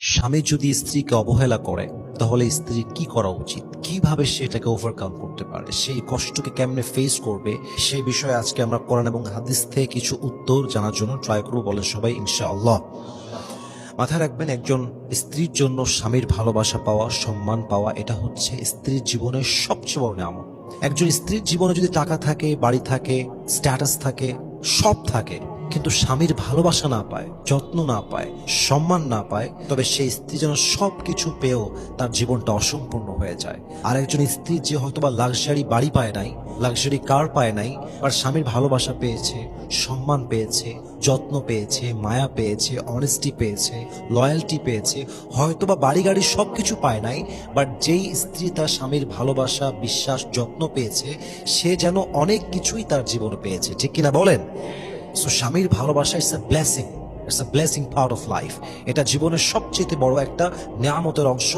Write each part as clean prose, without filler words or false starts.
স্বামী যদি স্ত্রীকে অবহেলা করে তাহলে স্ত্রীর কি করা উচিত, কিভাবে সেটাকে ওভারকাম করতে পারে, সেই কষ্টকে কেমনে ফেস করবে, সেই বিষয়ে আজকে আমরা কোরআন এবং হাদিস থেকে কিছু উত্তর জানার জন্য ট্রাই করব। বলেন সবাই ইনশাআল্লাহ। মাথায় রাখবেন, একজন স্ত্রীর জন্য স্বামীর ভালোবাসা পাওয়া, সম্মান পাওয়া, এটা হচ্ছে স্ত্রীর জীবনের সবচেয়ে বড় নিয়ামত। একজন স্ত্রীর জীবনে যদি টাকা থাকে, বাড়ি থাকে, স্ট্যাটাস থাকে, সব থাকে, কিন্তু স্বামীর ভালোবাসা না পায়, যত্ন না পায়, সম্মান না পায়, তবে সেই স্ত্রী যেন সবকিছু পেয়েও তার জীবনটা অসম্পূর্ণ হয়ে যায়। আর একজন স্ত্রী যে হয়তোবা লাক্সারি বাড়ি পায় নাই, লাক্সারি কার পায় নাই, আর স্বামীর ভালোবাসা পেয়েছে, সম্মান পেয়েছে, যত্ন পেয়েছে, মায়া পেয়েছে, অনেস্টি পেয়েছে, লয়্যালটি পেয়েছে, হয়তোবা বাড়ি গাড়ি সবকিছু পায় নাই, বাট যেই স্ত্রী তার স্বামীর ভালোবাসা, বিশ্বাস, যত্ন পেয়েছে, সে যেন অনেক কিছুই তার জীবনে পেয়েছে। ঠিক কিনা বলেন? সো স্বামীর ভালোবাসা it's a blessing part of life. এটা জীবনের সবচেয়ে বড় একটা নিয়ামতের অংশ।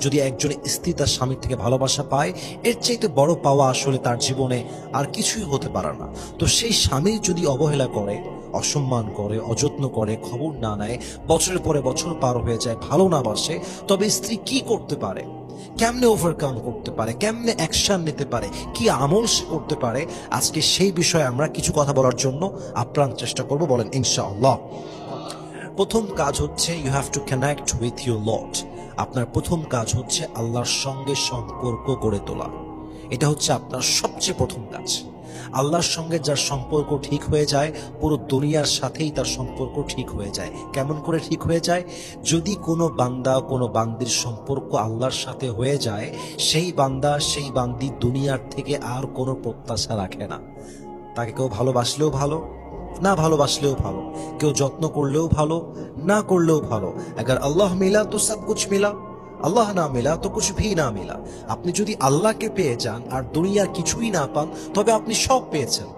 যদি একজন স্ত্রী তার স্বামীর থেকে ভালোবাসা পায়, এর চাইতে বড় পাওয়া আসলে তার জীবনে আর কিছুই হতে পারে না। তো সেই স্বামীর যদি অবহেলা করে, অসম্মান করে, অযত্ন করে, খবর না নেয়, বছরের পরে বছর পার হয়ে যায়, ভালো না বাসে, তবে স্ত্রী কি করতে পারে, কেমনে ওভারকাম করতে পারে, কেমনে অ্যাকশন নিতে পারে, কি আমল সে করতে পারে, আজকে সেই বিষয়ে আমরা কিছু কথা বলার জন্য আপ্রাণ চেষ্টা করব। বলেন ইনশাআল্লাহ। প্রথম কাজ হচ্ছে you have to connect with your Lord. আপনার প্রথম কাজ হচ্ছে আল্লাহর সঙ্গে সম্পর্ক গড়ে তোলা। এটা হচ্ছে আপনার সবচেয়ে প্রথম কাজ। আল্লাহর সঙ্গে যার সম্পর্ক ঠিক হয়ে যায়, পুরো দুনিয়ার সাথেই তার সম্পর্ক ঠিক হয়ে যায়। কেমন করে ঠিক হয়ে যায়? যদি কোনো বান্দা, কোনো বান্দির সম্পর্ক আল্লাহর সাথে হয়ে যায়, সেই বান্দা, সেই বান্দি দুনিয়ার থেকে আর কোনো প্রত্যাশা রাখে না। তাকে কেউ ভালোবাসলেও ভালো, না ভালোবাসলেও ভালো, কেউ যত্ন করলেও ভালো, না করলেও ভালো। अगर আল্লাহ মিলা তো সব কুছ মিলা, আল্লাহ না মিলা তো কুছ ভি না মিলা। আপনি যদি আল্লাহকে পেয়ে যান আর দুনিয়ার কিছুই না পান, তবে আপনি সব পেয়েছেন।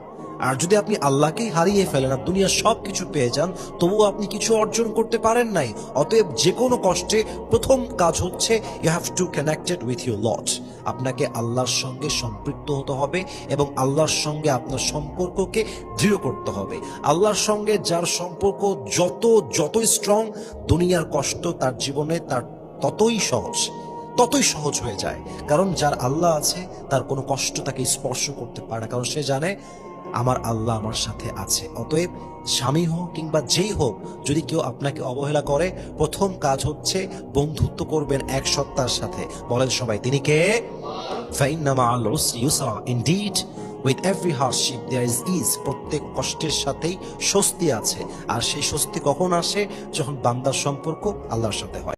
আর যদি আপনি আল্লাহকেই হারিয়ে ফেলেন আর দুনিয়ার সব কিছু পেয়ে যান, তবুও আপনি কিছু অর্জন করতে পারেন নাই। অতএব যে কোনো কষ্টে প্রথম কাজ হচ্ছে you have to connected with your Lord. আপনাকে আল্লাহর সঙ্গে সম্পৃক্ত হতে হবে এবং আল্লাহর সঙ্গে আপনার সম্পর্ককে দৃঢ় করতে হবে। আল্লাহর সঙ্গে যার সম্পর্ক যতই স্ট্রং, দুনিয়ার কষ্ট তার জীবনে তার ততই সহজ হয়ে যায়। কারণ যার আল্লাহ আছে, তার কোনো কষ্ট তাকে স্পর্শ করতে পারে না, কারণ সে জানে আমার আল্লাহ আমার সাথে আছে। অতএব স্বামী হোক কিংবা যেই হোক, যদি কেউ আপনাকে অবহেলা করে, প্রথম কাজ হচ্ছে বন্ধুত্ব করবেন এক সত্তার সাথে। বলেন সবাই, তিনি কে? ফাইন্না মাআল উসরি ইউসরা। Indeed with every hardship there is is. প্রত্যেক কষ্টের সাথেই স্বস্তি আছে। আর সেই স্বস্তি কখন আসে? যখন বান্দার সম্পর্ক আল্লাহর সাথে হয়।